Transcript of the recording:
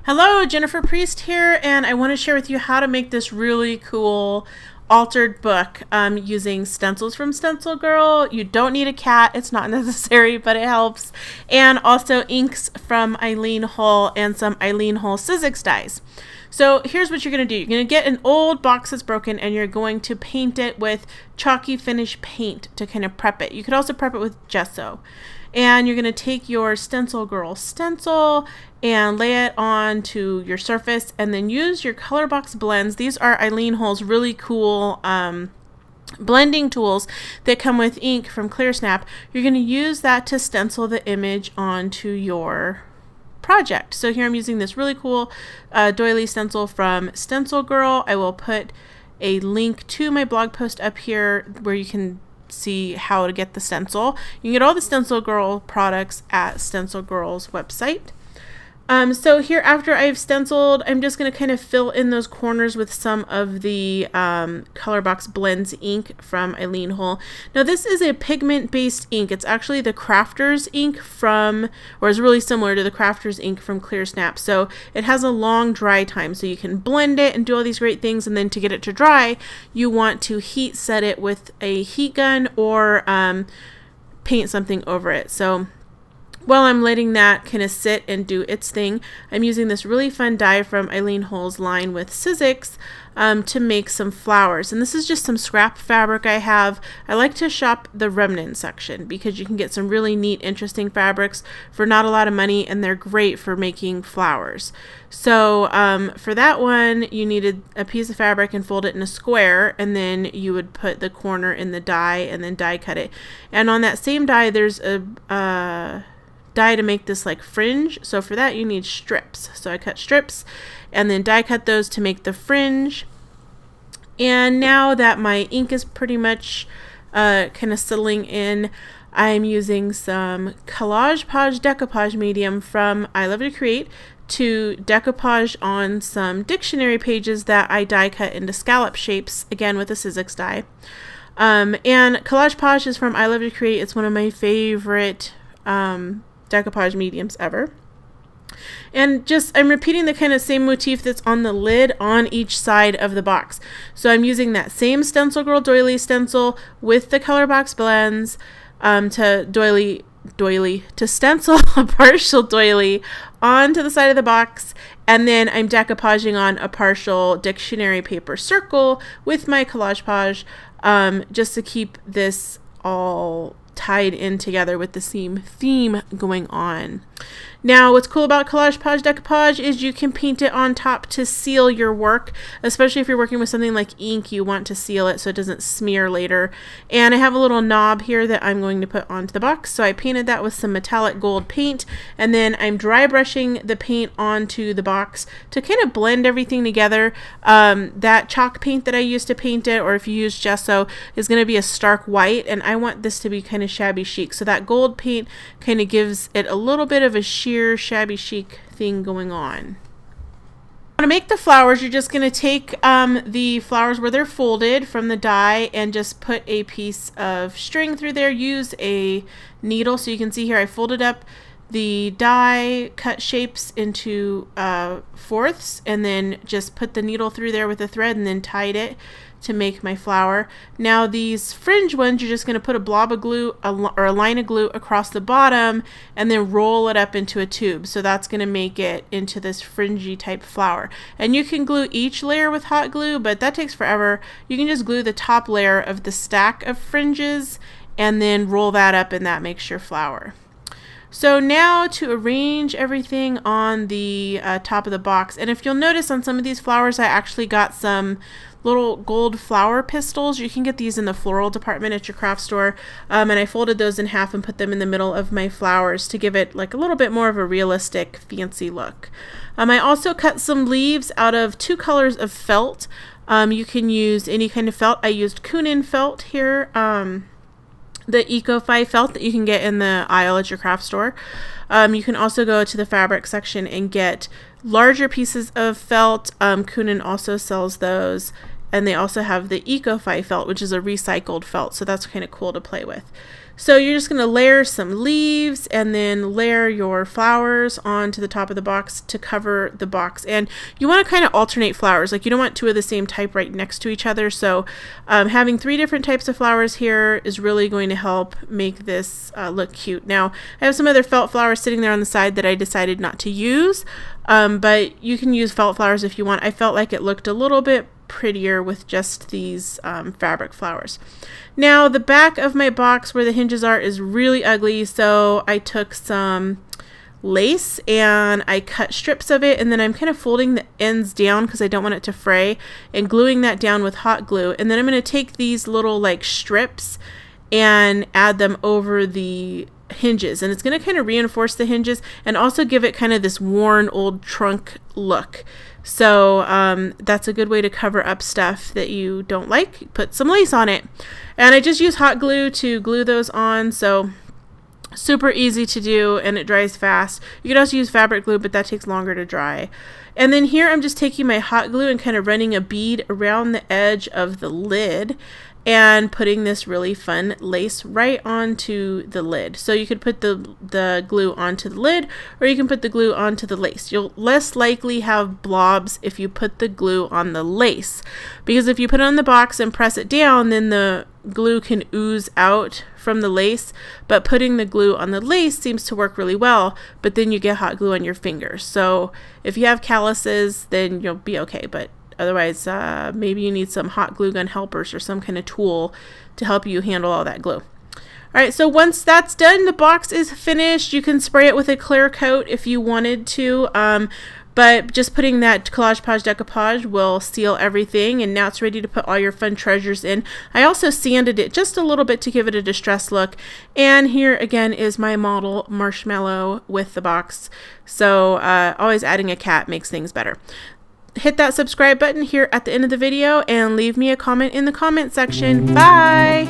Hello, Jennifer Priest here, and I want to share with you how to make this really cool altered book using stencils from Stencil Girl. You don't need a cat, it's not necessary, but it helps. And also inks from Eileen Hull and some Eileen Hull Sizzix dies. So here's what you're going to do. You're going to get an old box that's broken and you're going to paint it with chalky finish paint to kind of prep it. You could also prep it with gesso. And you're going to take your Stencil Girl stencil and lay it onto your surface, and then use your color box blends. These are Eileen Hull's really cool blending tools that come with ink from ClearSnap. You're going to use that to stencil the image onto your project. So here I'm using this really cool doily stencil from Stencil Girl. I will put a link to my blog post up here where you can see how to get the stencil. You can get all the Stencil Girl products at Stencil Girl's website. So here, after I've stenciled, I'm just going to kind of fill in those corners with some of the Color Box Blends ink from Eileen Hull. Now this is a pigment-based ink. It's actually the Crafters ink from, or is really similar to the Crafters ink from ClearSnap. So it has a long dry time, so you can blend it and do all these great things, and then to get it to dry, you want to heat set it with a heat gun or paint something over it. So while I'm letting that kind of sit and do its thing, I'm using this really fun die from Eileen Hull's line with Sizzix to make some flowers. And this is just some scrap fabric I have. I like to shop the remnant section because you can get some really neat, interesting fabrics for not a lot of money, and they're great for making flowers. So for that one, you needed a piece of fabric and fold it in a square, and then you would put the corner in the die and then die cut it. And on that same die, there's a die to make this like fringe. So for that you need strips. So I cut strips and then die cut those to make the fringe. And now that my ink is pretty much kind of settling in, I'm using some Collage Page decoupage medium from I Love to Create to decoupage on some dictionary pages that I die cut into scallop shapes, again with a Sizzix die. And Collage Page is from I Love to Create. It's one of my favorite decoupage mediums ever. And just I'm repeating the kind of same motif that's on the lid on each side of the box. So I'm using that same Stencil Girl doily stencil with the Color Box Blends to stencil a partial doily onto the side of the box, and then I'm decoupaging on a partial dictionary paper circle with my Collage Page just to keep this all tied in together with the same theme going on. Now, what's cool about Collage Page decoupage is you can paint it on top to seal your work, especially if you're working with something like ink. You want to seal it so it doesn't smear later. And I have a little knob here that I'm going to put onto the box. So I painted that with some metallic gold paint, and then I'm dry brushing the paint onto the box to kind of blend everything together. That chalk paint that I used to paint it, or if you use gesso, is going to be a stark white, and I want this to be kind of shabby chic. So that gold paint kind of gives it a little bit of a sheer shabby chic thing going on. To make the flowers, you're just going to take the flowers where they're folded from the die and just put a piece of string through there. Use a needle. So you can see here I folded up the die, cut shapes into fourths, and then just put the needle through there with a thread and then tied it to make my flower. Now these fringe ones, you're just going to put a blob of glue or a line of glue across the bottom and then roll it up into a tube. So that's going to make it into this fringy type flower. And you can glue each layer with hot glue, but that takes forever. You can just glue the top layer of the stack of fringes and then roll that up, and that makes your flower. So now to arrange everything on the top of the box, and if you'll notice on some of these flowers I actually got some little gold flower pistils. You can get these in the floral department at your craft store, and I folded those in half and put them in the middle of my flowers to give it like a little bit more of a realistic fancy look. I also cut some leaves out of 2 colors of felt. You can use any kind of felt. I used Kunin felt here, the Eco-Fi felt that you can get in the aisle at your craft store. You can also go to the fabric section and get larger pieces of felt. Kunin also sells those. And they also have the Eco-Fi felt, which is a recycled felt. So that's kind of cool to play with. So you're just going to layer some leaves and then layer your flowers onto the top of the box to cover the box. And you want to kind of alternate flowers. Like you don't want two of the same type right next to each other. So having 3 different types of flowers here is really going to help make this look cute. Now I have some other felt flowers sitting there on the side that I decided not to use. But you can use felt flowers if you want. I felt like it looked a little bit prettier with just these fabric flowers. Now the back of my box where the hinges are is really ugly, so I took some lace and I cut strips of it, and then I'm kind of folding the ends down because I don't want it to fray and gluing that down with hot glue. And then I'm going to take these little like strips and add them over the hinges, and it's going to kind of reinforce the hinges and also give it kind of this worn old trunk look. So that's a good way to cover up stuff that you don't like. Put some lace on it. And I just use hot glue to glue those on, so super easy to do and it dries fast. You can also use fabric glue, but that takes longer to dry. And then here I'm just taking my hot glue and kind of running a bead around the edge of the lid and putting this really fun lace right onto the lid. So you could put the glue onto the lid, or you can put the glue onto the lace. You'll less likely have blobs if you put the glue on the lace, because if you put it on the box and press it down, then the glue can ooze out from the lace. But putting the glue on the lace seems to work really well, but then you get hot glue on your fingers. So if you have calluses, then you'll be okay, but otherwise, maybe you need some hot glue gun helpers or some kind of tool to help you handle all that glue. All right, so once that's done, the box is finished. You can spray it with a clear coat if you wanted to, but just putting that collage page decoupage will seal everything, and now it's ready to put all your fun treasures in. I also sanded it just a little bit to give it a distressed look, and here again is my model Marshmallow with the box. So always adding a cat makes things better. Hit that subscribe button here at the end of the video and leave me a comment in the comment section. Bye!